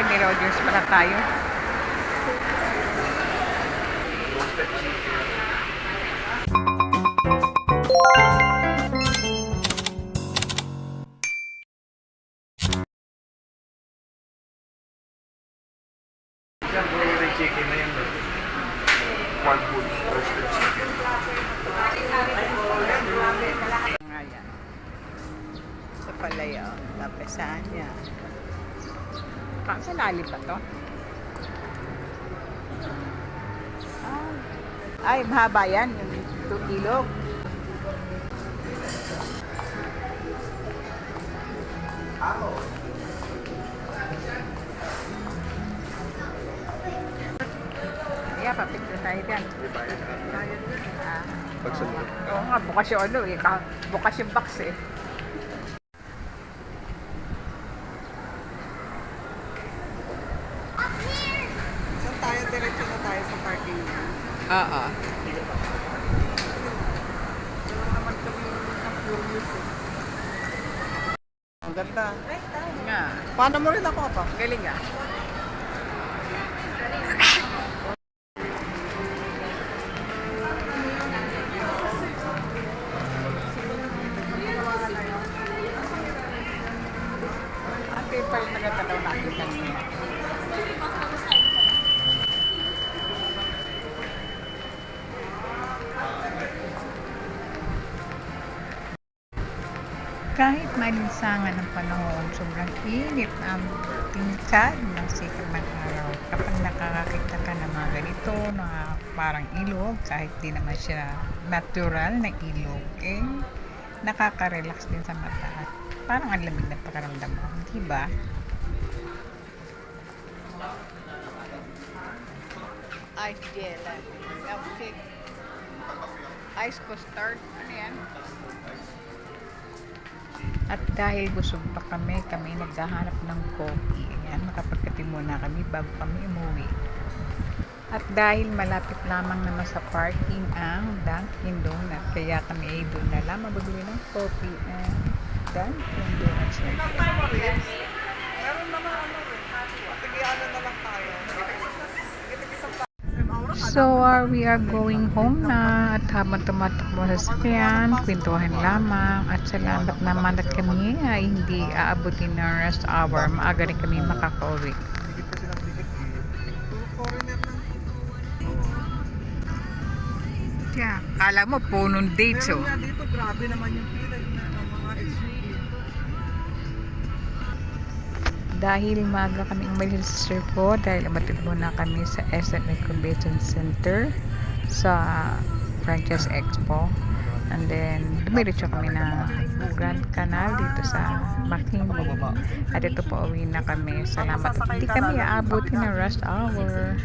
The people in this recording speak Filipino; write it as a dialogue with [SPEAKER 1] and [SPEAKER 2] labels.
[SPEAKER 1] may Rogers pala tayo.
[SPEAKER 2] Chicken na yun. One full roasted chicken.
[SPEAKER 1] Ayan. Sa palaya, lapesan niya. Sa lalim ba to? Ay, mahaba yan. Yung 2 kilo. Kaya, papicture tayo dyan.
[SPEAKER 2] Pagsunod.
[SPEAKER 1] Oo nga, bukas yung ano eh. Bukas yung box eh.
[SPEAKER 3] Saan tayo? Diretso na tayo sa parking.
[SPEAKER 1] Oo.
[SPEAKER 3] Ang ganda.
[SPEAKER 1] Nga.
[SPEAKER 3] Paano mo rin ako pa?
[SPEAKER 1] Galing ah. Ate pa yung nagatalaw na ate kanina. Kahit malinsangan ang panahon, sobrang init ang tingkad ng sikat ng araw. Kapag nakakakita ka ng mga ganito, na parang ilog, kahit di naman siya natural na ilog, eh, nakaka-relax din sa mata. At parang ang lamig na pakaramdam mo, di ba? Ice gel, milkshake, ice custard, ano yan? At dahil busog pa kami naghahanap ng coffee. Ayan, makapagkape muna kami bago kami umuwi. At dahil malapit lamang naman sa parking ang Dunkin Donut, kaya kami ay doon na lang mabibili ng coffee and Dunkin Donut.
[SPEAKER 3] Meron naman ano rin. Tigyan na lang tayo.
[SPEAKER 1] So, we are going home na at habang tumatakbo sa sasakyan, kwentuhan lamang at salamat naman at kami ay hindi aabutin ng rush hour. Maaga rin kami makakauwi.
[SPEAKER 2] Higit pa silang ticket eh.
[SPEAKER 3] Foreigner lang.
[SPEAKER 1] Yeah, kala mo punong dates
[SPEAKER 3] Pero
[SPEAKER 1] oh.
[SPEAKER 3] nga dito, grabe naman yung pila ng mga SUV.
[SPEAKER 1] Dahil maaga kami umalis sa Sirpo, dahil umatid muna kami sa SMA Convention Center sa Franchise Expo. And then, dumiretso kami na Grand Canal dito sa McKinley. At ito po uwi na kami. Salamat. Hindi kami aabutin ng rush hour.